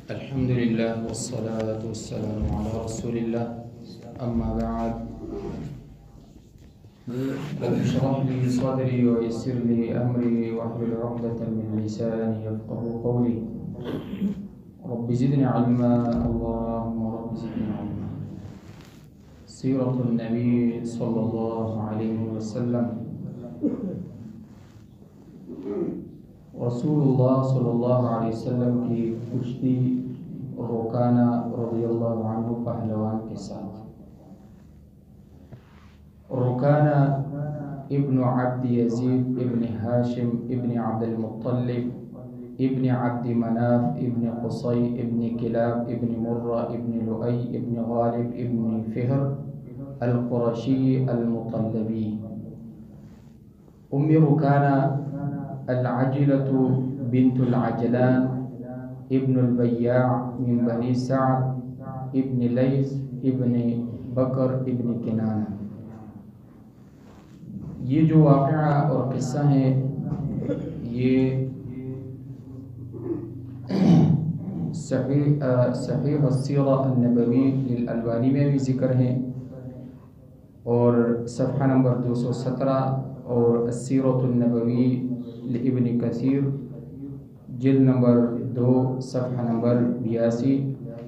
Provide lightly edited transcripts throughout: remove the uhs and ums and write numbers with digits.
الحمد لله والصلاة والسلام على رسول الله أما بعد رب اشرح لي صدري ويسر لي أمري واحلل عقدة من لساني يفقهوا قولي رب زدني علما اللهم رب زدني علما. سيرة النبي صلى الله عليه وسلم. رسول اللہ صلی اللہ علیہ وسلم کی کشتی رکانہ رضی اللہ عنہ پہلوان کے ساتھ. رکانہ ابن عبد یزید ابن ہاشم ابن عبد المطلب ابن عبد مناف ابن قصی ابن کلاب ابن مرہ ابن لؤی ابن غالب ابن فہر القرشی المطلبی. رکانہ العجلة بنت العجلان ابن البياع من بني سعد ابن لیث ابن بکر ابن کنانہ. یہ جو واقعہ اور قصہ ہے یہ صحیح السیرہ النبوی للالبانی میں بھی ذکر ہے اور صفحہ نمبر 217 اور السیرۃ النبوی لابن کثیر جلد نمبر 2 صفحہ نمبر 82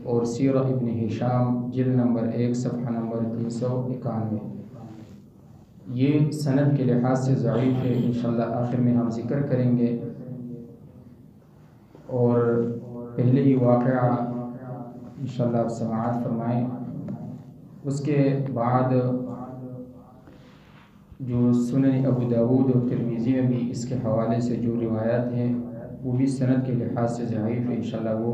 اور سیرہ ابن ہشام جلد نمبر 1 صفحہ نمبر 391. یہ سند کے لحاظ سے ضعیف ہے، انشاءاللہ آخر میں ہم ذکر کریں گے. اور پہلے یہ واقعہ انشاءاللہ آپ سماعت فرمائیں. اس کے بعد جو سنن ابو داود اور ترمذی میں بھی اس کے حوالے سے جو روایات ہیں وہ بھی سند کے لحاظ سے ضعیف ہے، انشاءاللہ وہ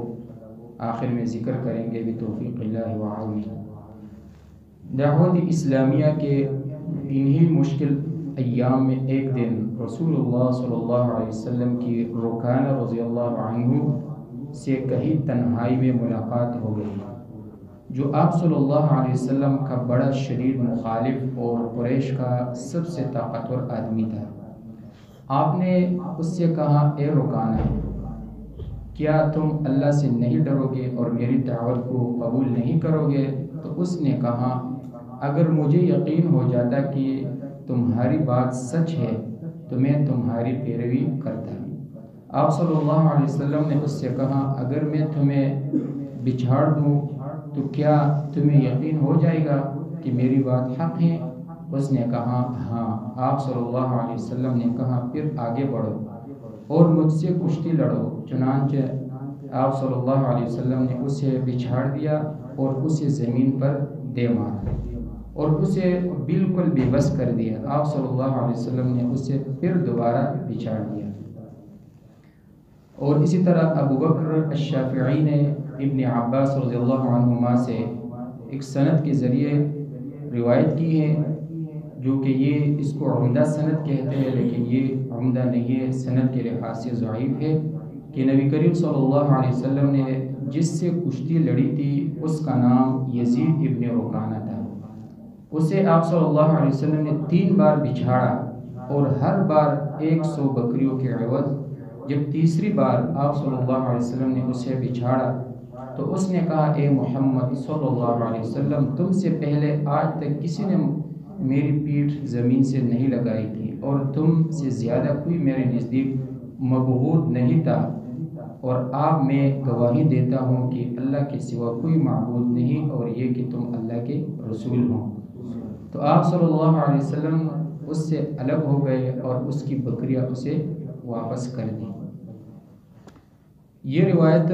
آخر میں ذکر کریں گے بتوفیق اللہ وعونہ. دعوت اسلامیہ کے انہی مشکل ایام میں ایک دن رسول اللہ صلی اللہ علیہ وسلم کی رکانہ رضی اللہ عنہ سے کہیں تنہائی میں ملاقات ہو گئی، جو آپ صلی اللہ علیہ وسلم کا بڑا شدید مخالف اور قریش کا سب سے طاقتور آدمی تھا. آپ نے اس سے کہا، اے رکانہ، کیا تم اللہ سے نہیں ڈرو گے اور میری دعوت کو قبول نہیں کرو گے؟ تو اس نے کہا، اگر مجھے یقین ہو جاتا کہ تمہاری بات سچ ہے تو میں تمہاری پیروی کرتا. آپ صلی اللہ علیہ وسلم نے اس سے کہا، اگر میں تمہیں بچھاڑ دوں تو کیا تمہیں یقین ہو جائے گا کہ میری بات حق ہے؟ اس نے کہا، ہاں. آپ صلی اللہ علیہ وسلم نے کہا، پھر آگے بڑھو اور مجھ سے کشتی لڑو. چنانچہ آپ صلی اللہ علیہ وسلم نے اسے بچھاڑ دیا اور اسے زمین پر دے مارا اور اسے بالکل بے بس کر دیا. آپ صلی اللہ علیہ وسلم نے اسے پھر دوبارہ بچھاڑ دیا. اور اسی طرح ابو بکر الشافعی نے ابن عباس رضی اللہ عنہما سے ایک سند کے ذریعے روایت کی ہے، جو کہ یہ اس کو عمدہ سند کہتے ہیں، لیکن یہ عمدہ نہیں ہے، سند کے لحاظ سے ضعیف ہے، کہ نبی کریم صلی اللہ علیہ وسلم نے جس سے کشتی لڑی تھی اس کا نام یزید ابن رکانہ تھا. اسے آپ صلی اللہ علیہ وسلم نے 3 بار بچھاڑا اور ہر بار 100 بکریوں کے عوض. جب تیسری بار آپ صلی اللہ علیہ وسلم نے اسے بچھاڑا تو اس نے کہا، اے محمد صلی اللہ علیہ وسلم، تم سے پہلے آج تک کسی نے میری پیٹھ زمین سے نہیں لگائی تھی اور تم سے زیادہ کوئی میرے نزدیک مبغوض نہیں تھا، اور آپ میں گواہی دیتا ہوں کہ اللہ کے سوا کوئی معبود نہیں اور یہ کہ تم اللہ کے رسول ہو. تو آپ صلی اللہ علیہ وسلم اس سے الگ ہو گئے اور اس کی بکریاں اسے واپس کر دی. یہ روایت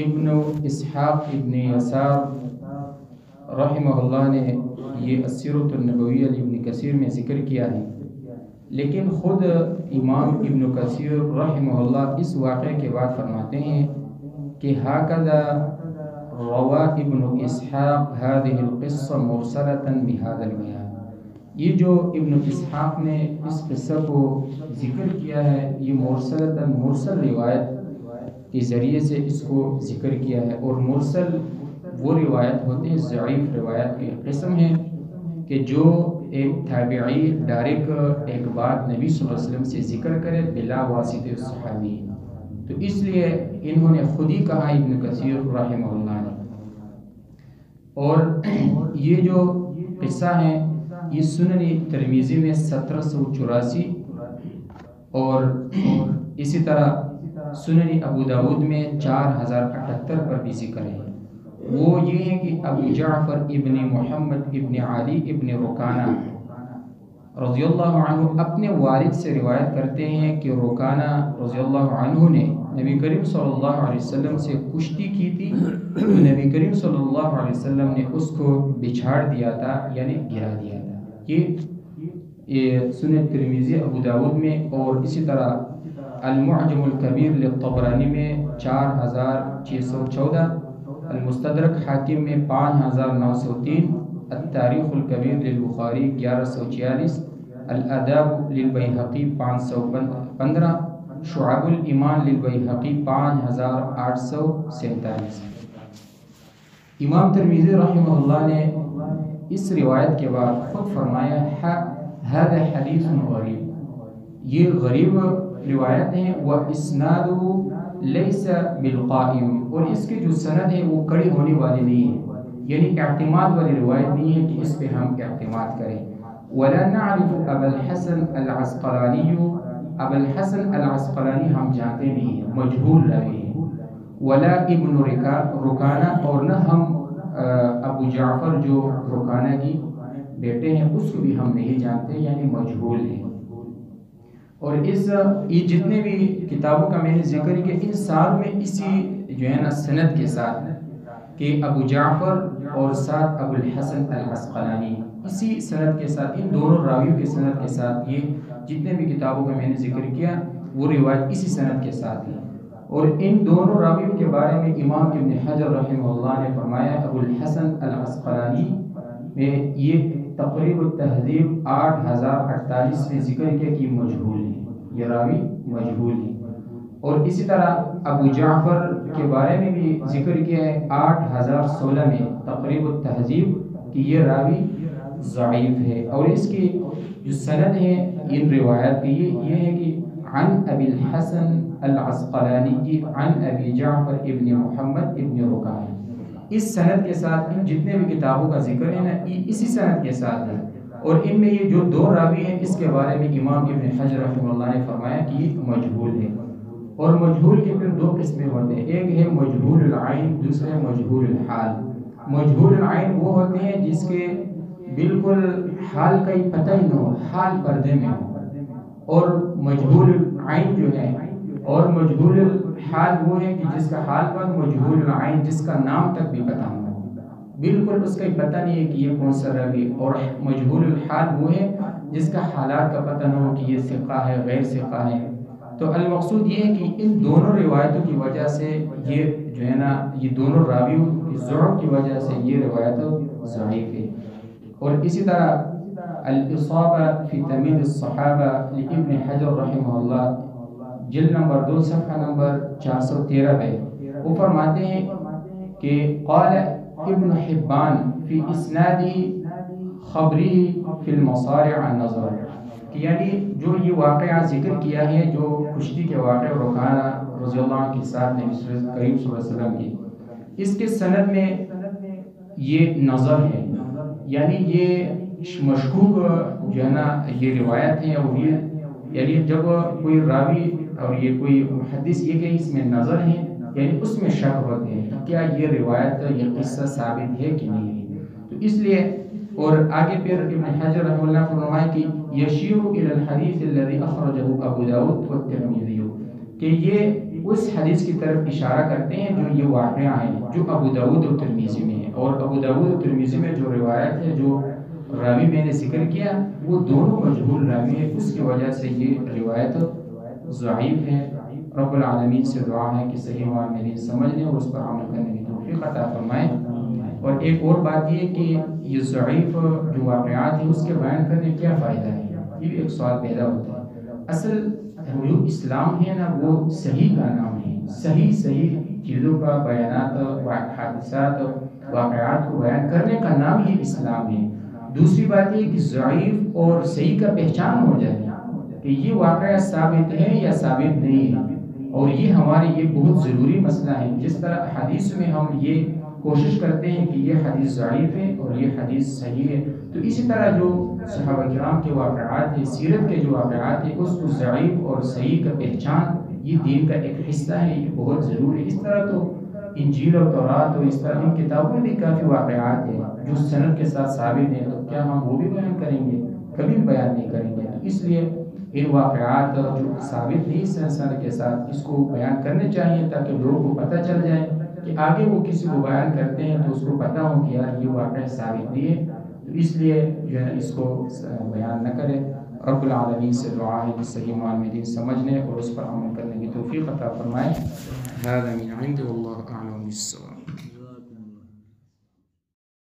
ابن اسحاق ابن یسار رحمہ اللہ نے یہ السیرۃ النبویہ ابن کثیر میں ذکر کیا ہے، لیکن خود امام ابن کثیر رحمہ اللہ اس واقعے کے بعد فرماتے ہیں کہ هكذا روى ابن اسحاق هذه القصة مرسلة بهذا البيان. یہ جو ابن اسحاق نے اس قصہ کو ذکر کیا ہے، یہ مرسل روایت کے ذریعے سے اس کو ذکر کیا ہے. اور مرسل وہ روایت ہوتے ہیں، ضعیف روایت کی قسم ہے، کہ جو ایک تابعی ڈائریکٹ ایک بات نبی صلی اللہ علیہ وسلم سے ذکر کرے بلا واسطہ صحابی. تو تو اس لیے انہوں نے خود ہی کہا ابن کثیر رحمہ اللہ نے. اور یہ جو قصہ ہے یہ سنن ترمذی میں 1784 اور اسی طرح سنن ابو داود میں 4078 پر بھی ذکر ہے. وہ یہ ہے کہ ابو جعفر ابن محمد ابن علی ابن رکانہ رضی اللہ عنہ اپنے والد سے روایت کرتے ہیں کہ رکانہ رضی اللہ عنہ نے نبی کریم صلی اللہ علیہ وسلم سے کشتی کی تھی. تو نبی کریم صلی اللہ علیہ وسلم نے اس کو بچھاڑ دیا تھا، یعنی گرا دیا تھا. یہ سنن ترمذی ابو داود میں اور اسی طرح المعجم الکبیر للطبرانی میں 4614، المستدرک حاکم میں 5903، التاریخ الکبیر للبخاری 1146، الاداب للبیہقی 515، شعب الایمان للبیہقی 5847. امام ترمذی رحمہ اللہ نے اس روایت کے بعد خود فرمایا هذا حدیث غریب، یہ غریب روایت ہے، واسنادہ لیس بالقائم، اور اس کے جو سند ہے وہ کڑی ہونے والی نہیں ہے، یعنی اعتماد والی روایت نہیں ہے کہ اس پہ ہم اعتماد کریں. ولا نعرف ابا الحسن العسقلانی، ابا الحسن العسقلانی ہم جانتے نہیں ہیں، مجہول راوی ہے. ولا ابن رکانہ، اور نہ ہم ابو جعفر جو رکانہ کی بیٹے ہیں اس کو بھی ہم نہیں جانتے، یعنی مجہول ہیں. اور یہ جتنے بھی کتابوں کا میں نے ذکر کیا ان سال میں اسی جو ہے نا سند کے ساتھ کہ ابو جعفر اور ساتھ ابو الحسن العسقلانی، اسی سند کے ساتھ، ان دونوں راویوں کے سند کے ساتھ یہ جتنے بھی کتابوں کا میں نے ذکر کیا وہ روایت اسی سند کے ساتھ ہے. اور ان دونوں راویوں کے بارے میں امام ابن حجر رحمہ اللہ نے فرمایا ابو الحسن العسقلانی میں یہ تقریب التہذیب 8048 میں ذکر کیا کہ مجہول ہے، یہ راوی مجہول ہے. اور اسی طرح ابو جعفر کے بارے میں بھی ذکر کیا ہے 8016 میں تقریب التہذیب کہ یہ راوی ضعیف ہے. اور اس کی جو سند ہے ان روایات کی یہ ہے کہ عن ابی الحسن العسقلانی عن ابی جعفر ابن محمد ابن رکانہ، اس سند کے ساتھ ان جتنے بھی کتابوں کا ذکر ہے نا اسی سند کے ساتھ ہے. اور ان میں یہ جو دو راوی ہیں اس کے بارے میں امام ابن حجر رحمہ اللہ نے فرمایا کہ یہ مجہول ہے. اور مجہول کے پھر دو قسمیں ہوتے ہیں، ایک ہے مجہول العین، دوسرے مجہول الحال. مجہول العین وہ ہوتے ہیں جس کے بالکل حال کا ہی پتہ ہی نہ ہو، حال پردے میں ہو. اور مجہول العین جو ہے اور مجہول الحال وہ ہے کہ جس کا حال پر، مجہول العین جس کا نام تک بھی پتہ نہ ہو، بالکل اس کا ہی پتہ نہیں ہے کہ یہ کون سا راوی. اور مجہول الحال وہ ہے جس کا حالات کا پتہ نہ ہو کہ یہ ثقہ ہے غیر ثقہ ہے. تو المقصود یہ ہے کہ ان دونوں روایتوں کی وجہ سے یہ جو ہے نا یہ دونوں راویوں کی ضعف کی وجہ سے یہ روایت ضعیف ہے. اور اسی طرح الاصابہ فی تمیز الصحابہ لابن حجر رحمہ اللہ جلد نمبر 2 صفحہ نمبر 413 ہے، وہ فرماتے ہیں کہ قال ابن حبان فی اسنادی خبری فی المصارع النظر، کہ یعنی جو یہ واقعہ ذکر کیا ہے جو کشتی کے واقعہ رکانہ رضی اللہ عنہ کے ساتھ نبی کریم صلی اللہ علیہ وسلم کی، اس کے سند میں یہ نظر ہے، یعنی یہ مشکوک جو ہے نا یہ روایت ہے. اور یہ یعنی جب کوئی راوی اور یہ کوئی محدث یہ کہ اس میں نظر ہے یعنی اس میں شک ہوتے ہیں کہ کیا یہ روایت یہ قصہ ثابت ہے کہ نہیں ہے. تو اس لیے اور آگے پھر ابن حجر رحمہ اللہ فرمائے کہ یشیر الی الحدیث الذی اخرجہ ابو داود والترمذی، کہ یہ اس حدیث کی طرف اشارہ کرتے ہیں جو یہ واقعہ ہے جو ابو داود اور ترمذی میں ہے. اور ابو داود اور ترمذی میں جو روایت ہے جو راوی میں نے ذکر کیا وہ دونوں مجہول راوی ہیں، اس کی وجہ سے یہ روایت ضعیف ہے. رب العالمین سے دعا ہے کہ صحیح معنی سمجھنے اور اس پر عمل کرنے کی توفیق عطا فرمائے. اور ایک اور بات یہ کہ یہ ضعیف جو واقعات ہیں اس کے بیان کرنے کیا فائدہ ہے، یہ بھی ایک سوال پیدا ہوتا ہے. اصل جو اسلام ہے نا وہ صحیح کا نام ہے، صحیح چیزوں کا بیانات، حادثات، واقعات کو بیان کرنے کا نام ہی اسلام ہے. دوسری بات یہ کہ ضعیف اور صحیح کا پہچان ہو جائے کہ یہ واقعہ ثابت ہے یا ثابت نہیں ہے. اور یہ ہمارے یہ بہت ضروری مسئلہ ہے. جس طرح حدیث میں ہم یہ کوشش کرتے ہیں کہ یہ حدیث ضعیف ہے اور یہ حدیث صحیح ہے، تو اسی طرح جو صحابہ کرام کے واقعات ہیں، سیرت کے جو واقعات ہیں، اس کو ضعیف اور صحیح کا پہچان یہ دین کا ایک حصہ ہے، یہ بہت ضروری ہے. اس طرح تو انجیل اور تورات اور اس طرح ان کتابوں میں بھی کافی واقعات ہیں جو سند کے ساتھ ثابت ہیں، تو کیا ہم وہ بھی بیان کریں گے؟ کبھی بھی بیان نہیں کریں گے. تو اس لیے ان واقعات جو ثابت نہیں سند کے ساتھ، اس کو بیان کرنے چاہیے تاکہ لوگوں کو پتہ چل جائے کہ آگے وہ کسی کو بیان کرتے ہیں تو اس کو پتہ ہو کہ یار یہ واقعہ ثابت نہیں ہے، تو اس لیے جو ہے اس کو بیان نہ کرے. رب العالمین سے دعا ہے کہ صحیح معلوم دین سمجھنے اور اس پر عمل کرنے کی توفیق عطا فرمائے. هذا من عند والله أعلم بالصواب.